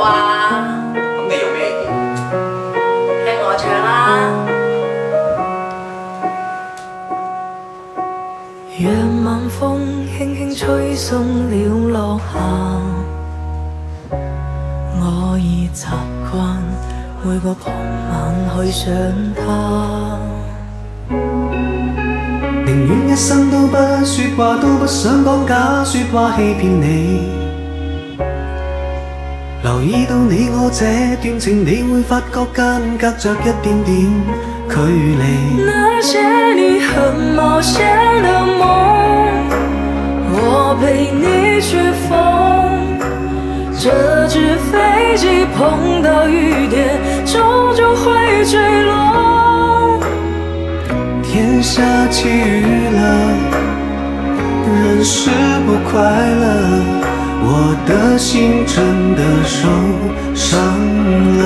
啊。咁你有咩意見？聽我唱啦。讓晚風輕輕吹送了落霞，我已習慣每個傍晚去想他。寧願一生都不說話，都不想講假說話欺騙你。留意到你我這段情，你會發覺間隔着一點點距離。那些你很冒險的夢，我陪你去瘋。這隻飛機碰到雨點，終究會墜落。天下起雨了，人是不快樂，我的心真的受傷了。